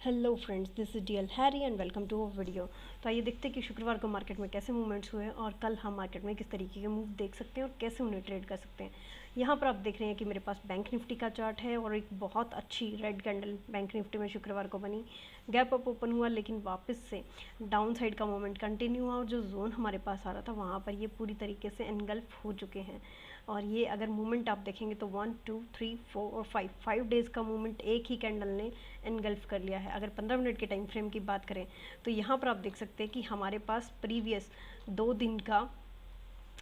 Hello friends, this is DL Harry and welcome to our video. तो आइए देखते हैं कि शुक्रवार को मार्केट में कैसे मूवमेंट्स हुए और कल हम मार्केट में किस तरीके के मूव देख सकते हैं और कैसे उन्हें ट्रेड कर सकते हैं। यहाँ पर आप देख रहे हैं कि मेरे पास बैंक निफ्टी का चार्ट है और एक बहुत अच्छी रेड कैंडल बैंक निफ्टी में शुक्रवार को बनी। गैप अप ओपन हुआ लेकिन वापस से डाउन साइड का मोमेंट कंटिन्यू हुआ और जो जोन हमारे पास आ रहा था वहाँ पर ये पूरी तरीके से एनगल्फ हो चुके हैं। और ये अगर मूवमेंट आप देखेंगे तो 1 2 3 4 और 5 डेज़ का मूवमेंट एक ही कैंडल ने एनगल्फ कर लिया है। अगर 15 मिनट के टाइम फ्रेम की बात करें तो यहाँ पर आप देख सकते हैं कि हमारे पास प्रीवियस 2 दिन का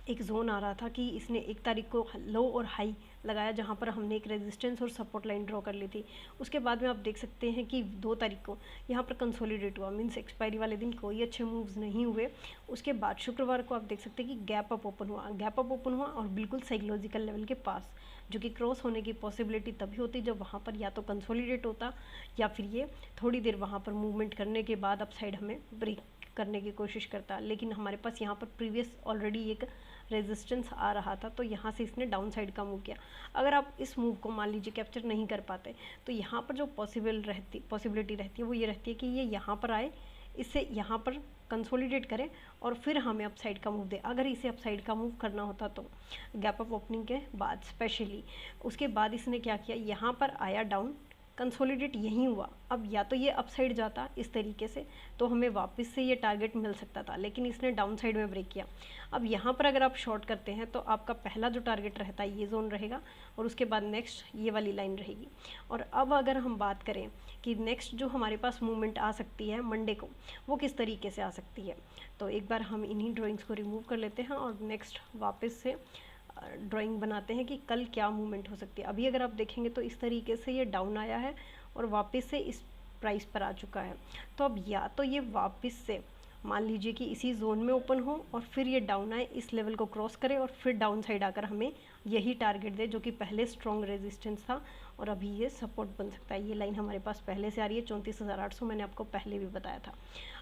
एक जोन आ रहा था कि इसने 1 तारीख को लो और हाई लगाया जहाँ पर हमने एक रेजिस्टेंस और सपोर्ट लाइन ड्रॉ कर ली थी। उसके बाद में आप देख सकते हैं कि 2 तारीख को यहाँ पर कंसोलिडेट हुआ, मीन्स एक्सपायरी वाले दिन कोई अच्छे मूव्स नहीं हुए। उसके बाद शुक्रवार को आप देख सकते हैं कि गैप अप ओपन हुआ और बिल्कुल साइकोलॉजिकल लेवल के पास, जो कि क्रॉस होने की पॉसिबिलिटी तभी होती जब वहाँ पर या तो कंसोलिडेट होता या फिर ये थोड़ी देर वहाँ पर मूवमेंट करने के बाद अपसाइड हमें ब्रेक करने की कोशिश करता। लेकिन हमारे पास यहाँ पर प्रीवियस ऑलरेडी एक रेजिस्टेंस आ रहा था तो यहाँ से इसने डाउन साइड का मूव किया। अगर आप इस मूव को मान लीजिए कैप्चर नहीं कर पाते तो यहाँ पर जो पॉसिबिलिटी रहती है वो ये रहती है कि ये यहाँ पर आए, इससे यहाँ पर कंसोलिडेट करें और फिर हमें अपसाइड का मूव दे। अगर इसे अपसाइड का मूव करना होता तो गैप अप ओपनिंग के बाद स्पेशली, उसके बाद इसने क्या किया, यहाँ पर आया डाउन, कंसोलिडेट यहीं हुआ। अब या तो ये अपसाइड जाता इस तरीके से तो हमें वापस से ये टारगेट मिल सकता था, लेकिन इसने डाउन साइड में ब्रेक किया। अब यहाँ पर अगर आप शॉर्ट करते हैं तो आपका पहला जो टारगेट रहता है ये जोन रहेगा और उसके बाद नेक्स्ट ये वाली लाइन रहेगी। और अब अगर हम बात करें कि नेक्स्ट जो हमारे पास मूवमेंट आ सकती है मंडे को, वो किस तरीके से आ सकती है, तो एक बार हम इन्हीं ड्राइंग्स को रिमूव कर लेते हैं और नेक्स्ट वापस से ड्राइंग बनाते हैं कि कल क्या मूवमेंट हो सकती है। अभी अगर आप देखेंगे तो इस तरीके से ये डाउन आया है और वापस से इस प्राइस पर आ चुका है। तो अब या तो ये वापस से मान लीजिए कि इसी जोन में ओपन हो और फिर ये डाउन आए, इस लेवल को क्रॉस करे और फिर डाउन साइड आकर हमें यही टारगेट दे जो कि पहले स्ट्रॉन्ग रेजिस्टेंस था और अभी ये सपोर्ट बन सकता है। ये लाइन हमारे पास पहले से आ रही है 34,800, मैंने आपको पहले भी बताया था।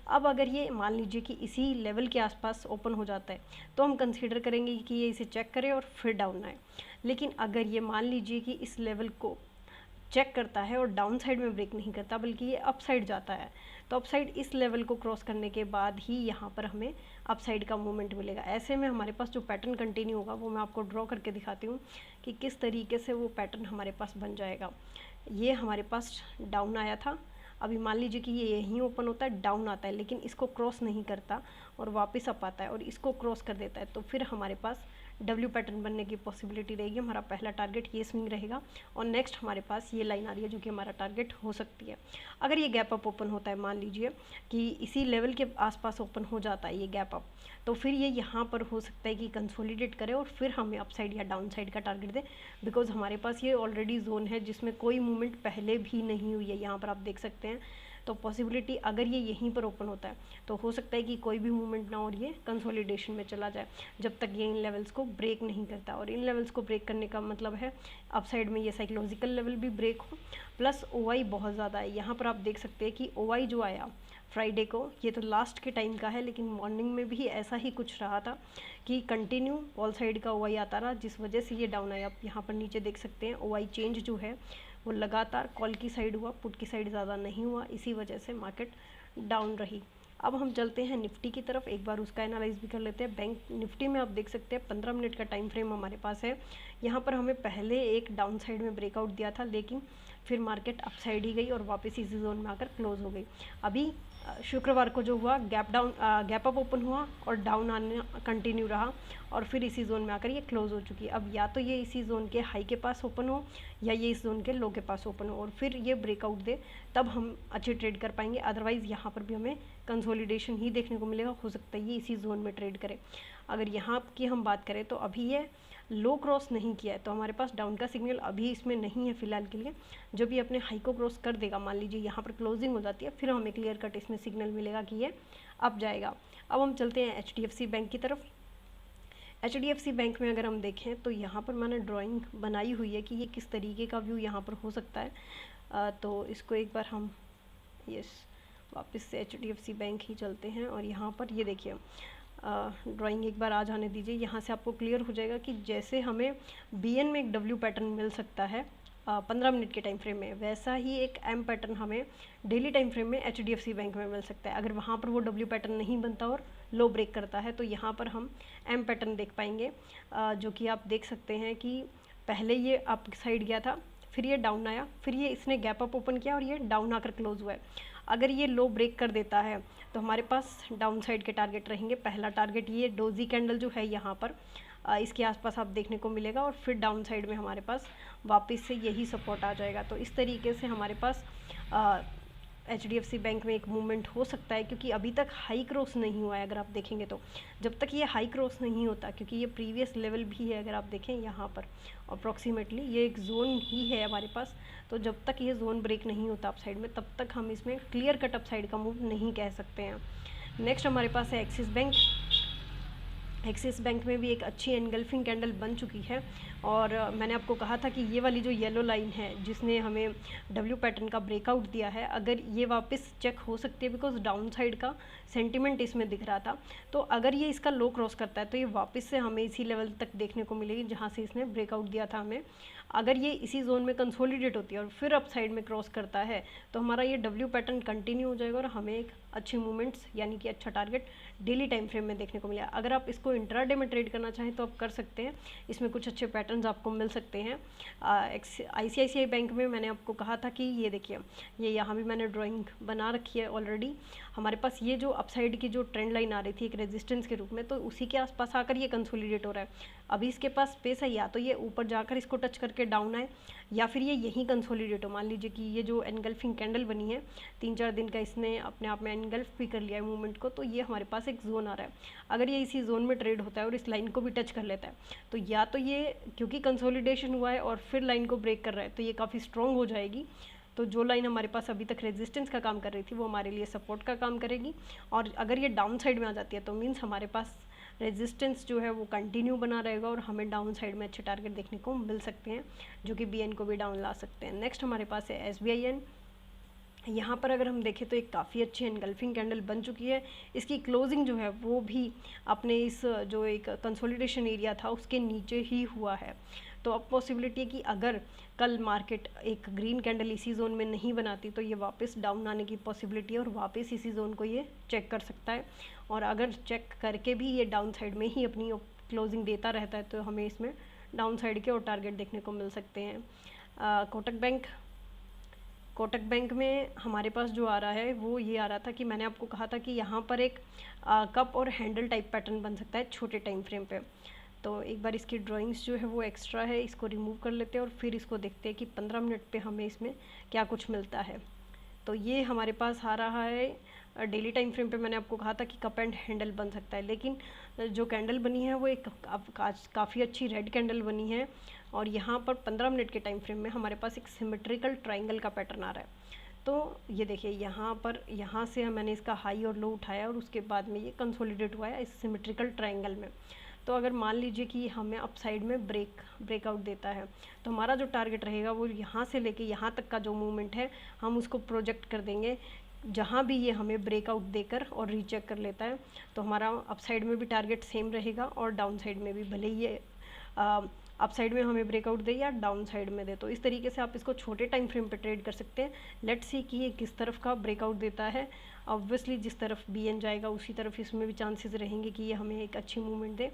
अब अगर ये मान लीजिए कि इसी लेवल के आसपास ओपन हो जाता है तो हम कंसीडर करेंगे कि ये इसे चेक करे और फिर डाउन आए। लेकिन अगर ये मान लीजिए कि इस लेवल को चेक करता है और डाउन साइड में ब्रेक नहीं करता बल्कि ये अप साइड जाता है, तो अप साइड इस लेवल को क्रॉस करने के बाद ही यहाँ पर हमें अप साइड का मूवमेंट मिलेगा। ऐसे में हमारे पास जो पैटर्न कंटिन्यू होगा वो मैं आपको ड्रॉ करके दिखाती हूँ कि किस तरीके से वो पैटर्न हमारे पास बन जाएगा। ये हमारे पास डाउन आया था, अभी मान लीजिए कि ये यहीं ओपन होता है, डाउन आता है लेकिन इसको क्रॉस नहीं करता और वापस अप आता है और इसको क्रॉस कर देता है, तो फिर हमारे पास डब्ल्यू पैटर्न बनने की पॉसिबिलिटी रहेगी। हमारा पहला टारगेट ये स्विंग रहेगा और नेक्स्ट हमारे पास ये लाइन आ रही है जो कि हमारा टारगेट हो सकती है। अगर ये गैप अप ओपन होता है, मान लीजिए कि इसी लेवल के आसपास ओपन हो जाता है ये गैप अप, तो फिर ये यहाँ पर हो सकता है कि कंसोलिडेट करे और फिर हमें अपसाइड या डाउन साइड का टारगेट दे, बिकॉज हमारे पास ये ऑलरेडी जोन है जिसमें कोई मूवमेंट पहले भी नहीं हुई है। यहाँ पर आप देख सकते हैं, तो पॉसिबिलिटी अगर ये यहीं पर ओपन होता है तो हो सकता है कि कोई भी मूवमेंट ना और ये कंसोलिडेशन में चला जाए जब तक ये इन लेवल्स को ब्रेक नहीं करता। और इन लेवल्स को ब्रेक करने का मतलब है अपसाइड में ये साइकोलॉजिकल लेवल भी ब्रेक हो, प्लस ओआई बहुत ज़्यादा है। यहाँ पर आप देख सकते हैं कि ओआई जो आया फ्राइडे को, ये तो लास्ट के टाइम का है लेकिन मॉर्निंग में भी ऐसा ही कुछ रहा था कि कंटिन्यू ऑल साइड का ओआई आता रहा जिस वजह से ये डाउन आया। आप यहाँ पर नीचे देख सकते हैं ओआई चेंज जो है वो लगातार कॉल की साइड हुआ, पुट की साइड ज़्यादा नहीं हुआ, इसी वजह से मार्केट डाउन रही। अब हम चलते हैं निफ्टी की तरफ, एक बार उसका एनालाइज भी कर लेते हैं। बैंक निफ्टी में आप देख सकते हैं 15 मिनट का टाइम फ्रेम हमारे पास है। यहाँ पर हमें पहले एक डाउन साइड में ब्रेकआउट दिया था लेकिन फिर मार्केट अप साइड ही गई और वापस इसी जोन में आकर क्लोज हो गई। अभी शुक्रवार को जो हुआ गैप अप ओपन हुआ और डाउन आने कंटिन्यू रहा और फिर इसी जोन में आकर ये क्लोज हो चुकी है। अब या तो ये इसी जोन के हाई के पास ओपन हो या ये इस जोन के लो के पास ओपन हो और फिर ये ब्रेकआउट दे, तब हम अच्छे ट्रेड कर पाएंगे। अदरवाइज़ यहाँ पर भी हमें कंसोलिडेशन ही देखने को मिलेगा, हो सकता है ये इसी जोन में ट्रेड करे। अगर यहाँ की हम बात करें तो अभी ये लो क्रॉस नहीं किया है तो हमारे पास डाउन का सिग्नल अभी इसमें नहीं है फ़िलहाल के लिए। जब ये अपने हाई को क्रॉस कर देगा, मान लीजिए यहाँ पर क्लोजिंग हो जाती है, फिर हमें क्लियर कट इसमें सिग्नल मिलेगा कि ये अप जाएगा। अब हम चलते हैं HDFC बैंक की तरफ। HDFC बैंक में अगर हम देखें तो यहाँ पर मैंने ड्राइंग बनाई हुई है कि ये किस तरीके का व्यू यहाँ पर हो सकता है। तो इसको एक बार हम वापस से HDFC बैंक ही चलते हैं और यहाँ पर ये देखिए ड्राइंग एक बार आ जाने दीजिए। यहाँ से आपको क्लियर हो जाएगा कि जैसे हमें BN में एक W पैटर्न मिल सकता है 15 मिनट के टाइम फ्रेम में, वैसा ही एक एम पैटर्न हमें डेली टाइम फ्रेम में HDFC बैंक में मिल सकता है। अगर वहाँ पर वो W पैटर्न नहीं बनता और लो ब्रेक करता है तो यहाँ पर हम एम पैटर्न देख पाएंगे, जो कि आप देख सकते हैं कि पहले ये अप साइड गया था, फिर ये डाउन आया, फिर ये इसने गैप अप ओपन किया और ये डाउन आकर क्लोज हुआ है। अगर ये लो ब्रेक कर देता है तो हमारे पास डाउन साइड के टारगेट रहेंगे। पहला टारगेट ये डोजी कैंडल जो है यहाँ पर इसके आसपास आप देखने को मिलेगा, और फिर डाउन साइड में हमारे पास वापस से यही सपोर्ट आ जाएगा। तो इस तरीके से हमारे पास HDFC बैंक में एक मूवमेंट हो सकता है, क्योंकि अभी तक हाई क्रॉस नहीं हुआ है। अगर आप देखेंगे तो जब तक ये हाई क्रॉस नहीं होता, क्योंकि ये प्रीवियस लेवल भी है, अगर आप देखें यहाँ पर अप्रॉक्सीमेटली ये एक जोन ही है हमारे पास, तो जब तक ये जोन ब्रेक नहीं होता अप साइड में, तब तक हम इसमें क्लियर कट अप साइड का मूव नहीं कह सकते हैं। नेक्स्ट हमारे पास है एक्सिस बैंक। एक्सिस बैंक में भी एक अच्छी एनगल्फिंग कैंडल बन चुकी है, और मैंने आपको कहा था कि ये वाली जो येलो लाइन है जिसने हमें W पैटर्न का ब्रेकआउट दिया है, अगर ये वापस चेक हो सकती है, बिकॉज डाउन साइड का सेंटिमेंट इसमें दिख रहा था। तो अगर ये इसका लो क्रॉस करता है तो ये वापस से हमें इसी लेवल तक देखने को मिलेगी जहाँ से इसने ब्रेकआउट दिया था हमें। अगर ये इसी जोन में कंसोलिडेट होती है और फिर अप साइड में क्रॉस करता है तो हमारा ये W पैटर्न कंटिन्यू हो जाएगा और हमें एक अच्छी मूवमेंट्स यानी कि अच्छा टारगेट डेली टाइम फ्रेम में देखने को मिलेगा। अगर आप इसको इंट्राडे में ट्रेड करना चाहें तो आप कर सकते हैं, इसमें कुछ अच्छे पैटर्न्स आपको मिल सकते हैं। ICICI बैंक में मैंने आपको कहा था कि ये देखिए, ये यहाँ भी मैंने ड्राइंग बना रखी है ऑलरेडी। हमारे पास ये जो अपसाइड की जो ट्रेंड लाइन आ रही थी एक रेजिस्टेंस के रूप में, तो उसी के आसपास आकर ये कंसोलिडेट हो रहा है। अभी इसके पास स्पेस है, या तो ये ऊपर जाकर इसको टच करके डाउन आए, या फिर ये यहीं कंसोलिडेट हो। मान लीजिए कि ये जो एनगल्फिंग कैंडल बनी है 3-4 दिन का, इसने अपने आप में एनगल्फ भी कर लिया है मूवमेंट को, तो ये हमारे पास एक जोन आ रहा है। अगर ये इसी जोन में ट्रेड होता है और इस लाइन को भी टच कर लेता है, तो या तो ये क्योंकि कंसोलिडेशन हुआ है और फिर लाइन को ब्रेक कर रहा है तो ये काफ़ी स्ट्रॉन्ग हो जाएगी। तो जो लाइन हमारे पास अभी तक रेजिस्टेंस का काम कर रही थी वो हमारे लिए सपोर्ट का काम करेगी, और अगर ये डाउन साइड में आ जाती है तो मीन्स हमारे पास रेजिस्टेंस जो है वो कंटिन्यू बना रहेगा और हमें डाउन साइड में अच्छे टारगेट देखने को मिल सकते हैं, जो कि BN को भी डाउन ला सकते हैं। नेक्स्ट हमारे पास है SBIN। यहाँ पर अगर हम देखें तो एक काफ़ी अच्छी एनगल्फिंग कैंडल बन चुकी है। इसकी क्लोजिंग जो है वो भी अपने इस जो एक कंसोलिडेशन एरिया था उसके नीचे ही हुआ है। तो अब पॉसिबिलिटी है कि अगर कल मार्केट एक ग्रीन कैंडल इसी जोन में नहीं बनाती तो ये वापस डाउन आने की पॉसिबिलिटी है और वापस इसी जोन को ये चेक कर सकता है। और अगर चेक करके भी ये डाउन साइड में ही अपनी क्लोजिंग देता रहता है तो हमें इसमें डाउन साइड के और टारगेट देखने को मिल सकते हैं। कोटक बैंक में हमारे पास जो आ रहा है वो ये आ रहा था कि मैंने आपको कहा था कि यहाँ पर एक कप और हैंडल टाइप पैटर्न बन सकता है छोटे टाइम फ्रेम पे। तो एक बार इसकी ड्राइंग्स जो है वो एक्स्ट्रा है, इसको रिमूव कर लेते हैं और फिर इसको देखते हैं कि 15 मिनट पे हमें इसमें क्या कुछ मिलता है। तो ये हमारे पास आ रहा है डेली टाइम फ्रेम पे। मैंने आपको कहा था कि कप एंड हैंडल बन सकता है, लेकिन जो कैंडल बनी है वो एक काफ़ी अच्छी रेड कैंडल बनी है, और यहाँ पर 15 मिनट के टाइम फ्रेम में हमारे पास एक सिमेट्रिकल ट्राइंगल का पैटर्न आ रहा है। तो ये देखिए यहाँ से मैंने इसका हाई और लो उठाया और उसके बाद में ये कंसोलिडेट हुआ है इस सिमेट्रिकल ट्राइंगल में। तो अगर मान लीजिए कि हमें अप साइड में ब्रेकआउट देता है तो हमारा जो टारगेट रहेगा वो यहाँ से लेके यहाँ तक का जो मूवमेंट है हम उसको प्रोजेक्ट कर देंगे। जहाँ भी ये हमें ब्रेकआउट देकर और रीचेक कर लेता है तो हमारा अप साइड में भी टारगेट सेम रहेगा और डाउन साइड में भी, भले ये अप साइड में हमें ब्रेकआउट दे या डाउन साइड में दे। तो इस तरीके से आप इसको छोटे टाइम फ्रेम पे ट्रेड कर सकते हैं। लेट्स सी कि ये किस तरफ का ब्रेकआउट देता है। ऑब्वियसली जिस तरफ BN जाएगा उसी तरफ इसमें भी चांसेस रहेंगे कि ये हमें एक अच्छी मूवमेंट दे।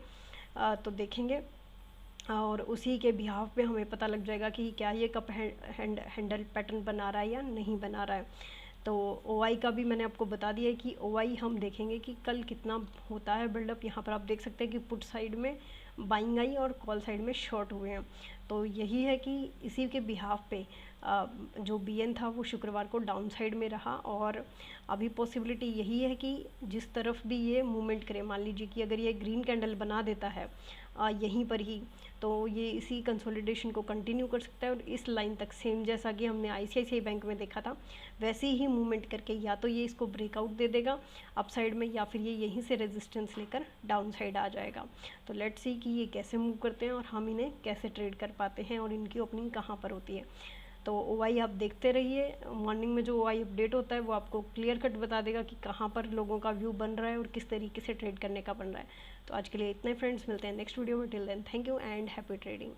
तो देखेंगे और उसी के बिहाफ पे हमें पता लग जाएगा कि क्या ये कप हैंडल पैटर्न बना रहा है या नहीं बना रहा है। तो OI का भी मैंने आपको बता दिया है कि OI हम देखेंगे कि कल कितना होता है बिल्डअप। यहाँ पर आप देख सकते हैं कि पुट साइड में बाइंग आई और कॉल साइड में शॉर्ट हुए हैं। तो यही है कि इसी के बिहाफ पे जो BN था वो शुक्रवार को डाउन साइड में रहा, और अभी पॉसिबिलिटी यही है कि जिस तरफ भी ये मूवमेंट करे, मान लीजिए कि अगर ये ग्रीन कैंडल बना देता है यहीं पर ही, तो ये इसी कंसोलिडेशन को कंटिन्यू कर सकता है और इस लाइन तक सेम जैसा कि हमने ICICI बैंक में देखा था वैसे ही मूवमेंट करके या तो ये इसको ब्रेकआउट दे देगा अप साइड में, या फिर ये यहीं से रेजिस्टेंस लेकर डाउन साइड आ जाएगा। तो लेट्स सी कि ये कैसे मूव करते हैं और हम इन्हें कैसे ट्रेड कर पाते हैं और इनकी ओपनिंग कहाँ पर होती है। तो OI आप देखते रहिए, मॉर्निंग में जो OI अपडेट होता है वो आपको क्लियर कट बता देगा कि कहाँ पर लोगों का व्यू बन रहा है और किस तरीके से ट्रेड करने का बन रहा है। तो आज के लिए इतना ही फ्रेंड्स, मिलते हैं नेक्स्ट वीडियो में। Till then thank you and happy trading.